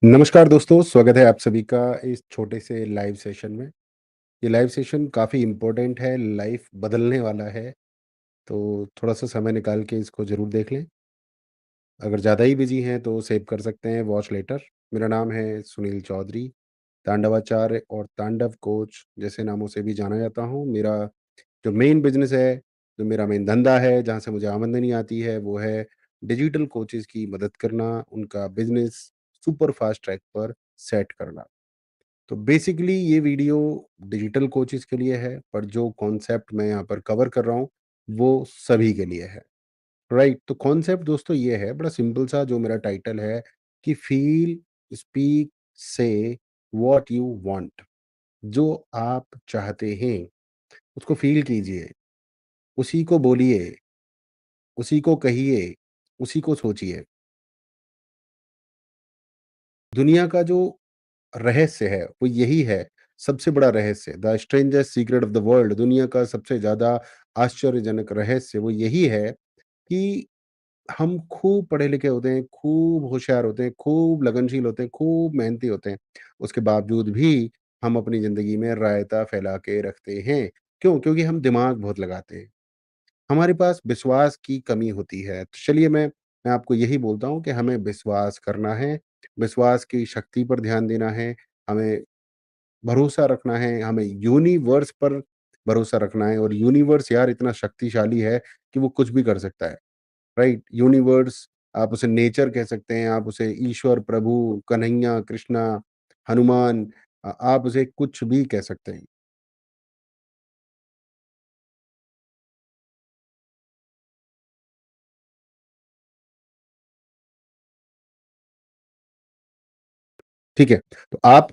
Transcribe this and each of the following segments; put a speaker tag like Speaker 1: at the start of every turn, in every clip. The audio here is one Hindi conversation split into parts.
Speaker 1: नमस्कार दोस्तों, स्वागत है आप सभी का इस छोटे से लाइव सेशन में। ये लाइव सेशन काफ़ी इम्पोर्टेंट है, लाइफ बदलने वाला है, तो थोड़ा-सा समय निकाल के इसको ज़रूर देख लें। अगर ज़्यादा ही बिज़ी हैं तो सेव कर सकते हैं वॉच लेटर। मेरा नाम है सुनील चौधरी, तांडवाचार्य और तांडव कोच जैसे नामों से भी जाना जाता हूँ। मेरा जो मेन बिज़नेस है, जो मेरा मेन धंधा है, जहाँ से मुझे आमदनी आती है, वो है डिजिटल कोचेज़ की मदद करना, उनका बिज़नेस सुपर फ़ास्ट ट्रैक पर सेट करना। तो बेसिकली ये वीडियो डिजिटल कोचेस के लिए है, पर जो कॉन्सेप्ट मैं यहाँ पर कवर कर रहा हूँ, वो सभी के लिए है, राइट? तो कॉन्सेप्ट दोस्तों ये है, बड़ा सिंपल सा जो मेरा टाइटल है कि फ़ील, स्पीक, से व्हाट यू वांट। जो आप चाहते हैं, उसको फ़ील कीजिए, उसी को बोलिए, उसी को कहिए, उसी को सोचिए। दुनिया का जो रहस्य है, वो यही है, सबसे बड़ा रहस्य, the strangest secret of the world, दुनिया का सबसे ज़्यादा आश्चर्यजनक रहस्य वो यही है कि हम खूब पढ़े लिखे होते हैं, खूब होशियार होते हैं, खूब लगनशील होते हैं, खूब मेहनती होते हैं। उसके बावजूद भी हम अपनी ज़िंदगी में रायता फैला के रखते हैं। क्यों? क्योंकि हम दिमाग बहुत लगाते हैं। हमारे पास विश्वास की कमी होती है। तो चलिए मैं आपको यही बोलता हूँ कि हमें विश्वास करना है, विश्वास की शक्ति पर ध्यान देना है, हमें भरोसा रखना है, हमें यूनिवर्स पर भरोसा रखना है और यूनिवर्स यार इतना शक्तिशाली है कि वो कुछ भी कर सकता है, राइट? यूनिवर्स, आप उसे नेचर कह सकते हैं, आप उसे ईश्वर, प्रभु, कन्हैया, कृष्णा, हनुमान, आप उसे कुछ भी कह सकते हैं। ठीक है? तो आप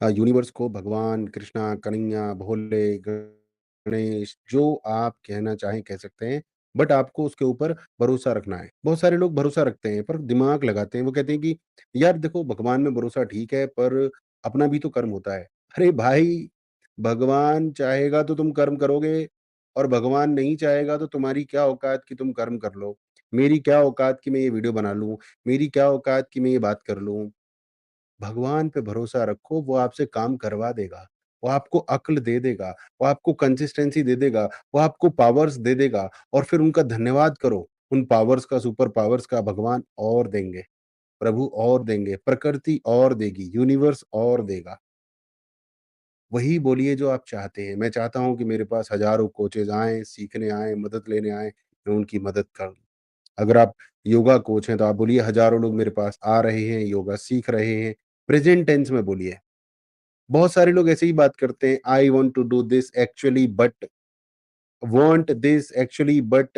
Speaker 1: यूनिवर्स को भगवान, कृष्णा, कन्हैया, भोले, गणेश जो आप कहना चाहें कह सकते हैं, बट आपको उसके ऊपर भरोसा रखना है। बहुत सारे लोग भरोसा रखते हैं पर दिमाग लगाते हैं। वो कहते हैं कि यार देखो भगवान में भरोसा ठीक है पर अपना भी तो कर्म होता है। अरे भाई! भगवान चाहेगा तो तुम कर्म करोगे और भगवान नहीं चाहेगा तो तुम्हारी क्या औकात कि तुम कर्म कर लो। मेरी क्या औकात कि मैं ये वीडियो बना लूँ, मेरी क्या औकात कि मैं ये बात कर लूँ। भगवान पे भरोसा रखो, वो आपसे काम करवा देगा। वो आपको अक्ल दे देगा, वो आपको कंसिस्टेंसी दे देगा, वो आपको पावर्स दे देगा और फिर उनका धन्यवाद करो। उन पावर्स का, सुपर पावर्स का भगवान और देंगे, प्रभु और देंगे, प्रकृति और देगी, यूनिवर्स और देगा। वही बोलिए जो आप चाहते हैं। मैं चाहता हूँ कि मेरे पास हज़ारों कोचेज़ आएँ, सीखने आएँ, मदद लेने आएँ, मैं उनकी मदद करूँ। अगर आप योगा कोच हैं, तो आप बोलिए हज़ारों लोग मेरे पास आ रहे हैं, योगा सीख रहे हैं। प्रेज़ेंट टेंस में बोलिए। बहुत सारे लोग ऐसे ही बात करते हैं, I want to do this actually but, want this actually but,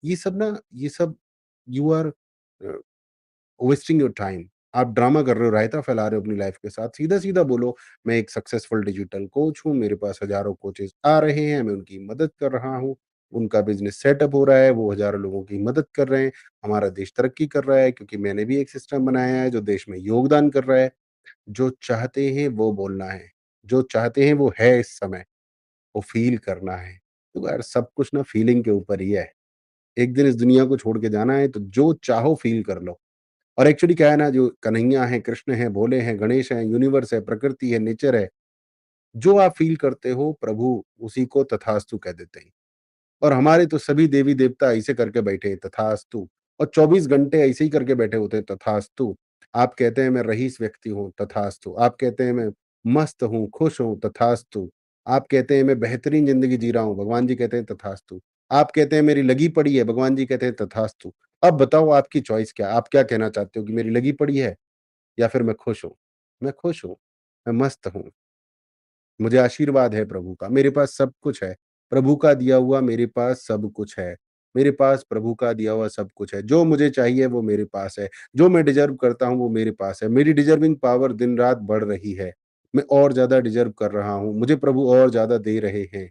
Speaker 1: ये सब ना ये सब you are wasting your time. आप ड्रामा कर रहे हो, रायता फैला रहे हो अपनी लाइफ के साथ। सीधा-सीधा बोलो, मैं एक सक्सेसफुल डिजिटल कोच हूँ, मेरे पास हज़ारों कोचेज़ आ रहे हैं, मैं उनकी मदद कर रहा हूँ, उनका बिज़नेस सेटअप हो रहा है, वो हज़ारों लोगों की मदद कर रहे हैं, हमारा देश तरक्की कर रहा है क्योंकि मैंने भी एक सिस्टम बनाया है जो देश में योगदान कर रहा है। जो चाहते हैं वो बोलना है, जो चाहते हैं वो है इस समय, वो फ़ील करना है। तो यार सब कुछ ना फ़ीलिंग के ऊपर ही है। एक दिन इस दुनिया को छोड़ के जाना है तो जो चाहो फ़ील कर लो। और एक्चुअली क्या है ना, जो कन्हैया हैं, कृष्ण हैं, भोले हैं, गणेश हैं, यूनिवर्स है, प्रकृति है, नेचर है, जो आप फ़ील करते हो प्रभु उसी को तथास्तु कह देते हैं। और हमारे तो सभी देवी-देवता ऐसे करके बैठे हैं, तथास्तु। और 24 घंटे ऐसे ही करके बैठे होते हैं, तथास्तु। आप कहते हैं मैं रईस व्यक्ति हूँ, तथास्तु। आप कहते हैं मैं मस्त हूँ, खुश हूँ, तथास्तु। आप कहते हैं मैं बेहतरीन ज़िंदगी जी रहा हूँ, भगवान जी कहते हैं तथास्तु। आप कहते हैं मेरी लगी पड़ी है, भगवान जी कहते हैं तथास्तु। अब बताओ आपकी चॉइस क्या है? आप क्या कहना चाहते हो कि मेरी लगी पड़ी है या फिर मैं खुश हूँ? मैं खुश हूँ, मैं मस्त हूँ। मुझे आशीर्वाद है प्रभु का, मेरे पास सब कुछ है। प्रभु का दिया हुआ मेरे पास सब कुछ है। मेरे पास प्रभु का दिया हुआ सब कुछ है। जो मुझे चाहिए वो मेरे पास है। जो मैं डिज़र्व करता हूँ वो मेरे पास है। मेरी डिज़र्विंग पावर दिन-रात बढ़ रही है। मैं और ज़्यादा डिज़र्व कर रहा हूँ। मुझे प्रभु और ज़्यादा दे रहे हैं।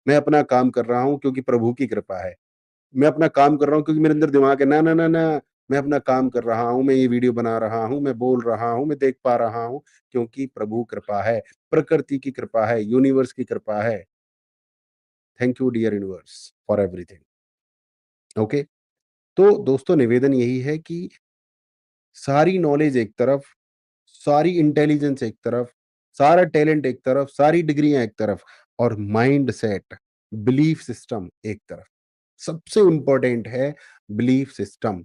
Speaker 1: मैं अपना काम कर रहा हूँ क्योंकि प्रभु की कृपा है। मैं अपना काम कर रहा हूँ क्योंकि मेरे अंदर दिमाग है, ना, ना, ना, ना, मैं अपना काम कर रहा हूँ, मैं ये वीडियो बना रहा हूँ, मैं बोल रहा हूँ, मैं देख पा रहा हूँ क्योंकि प्रभु कृपा है, प्रकृति की कृपा है, यूनिवर्स की कृपा है। Thank you dear universe for everything. Okay? तो दोस्तों निवेदन यही है कि सारी नॉलेज एक तरफ, सारी इंटेलिजेंस एक तरफ, सारा टैलेंट एक तरफ, सारी डिग्रियाँ एक तरफ और माइंड सेट, बिलीफ सिस्टम एक तरफ। सबसे इम्पोर्टेंट है बिलीफ सिस्टम।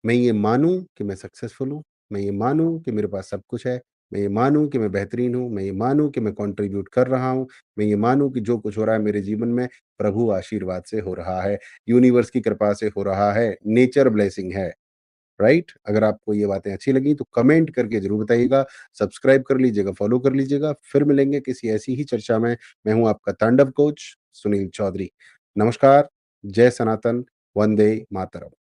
Speaker 1: मैं ये मानूँ कि मैं सक्सेसफुल हूँ, मैं ये मानूँ कि मेरे पास सब कुछ है, मैं ये मानूँ कि मैं बेहतरीन हूँ, मैं ये मानूँ कि मैं कंट्रीब्यूट कर रहा हूँ, मैं ये मानूँ कि जो कुछ हो रहा है मेरे जीवन में प्रभु आशीर्वाद से हो रहा है, यूनिवर्स की कृपा से हो रहा है, नेचर ब्लेसिंग है, राइट? अगर आपको ये बातें अच्छी लगी तो कमेंट करके ज़रूर बताइएगा, सब्सक्राइब कर लीजिएगा, फॉलो कर लीजिएगा, फिर मिलेंगे किसी ऐसी ही चर्चा में। मैं हूँ आपका तांडव कोच सुनील चौधरी। नमस्कार, जय सनातन, वंदे मातरम।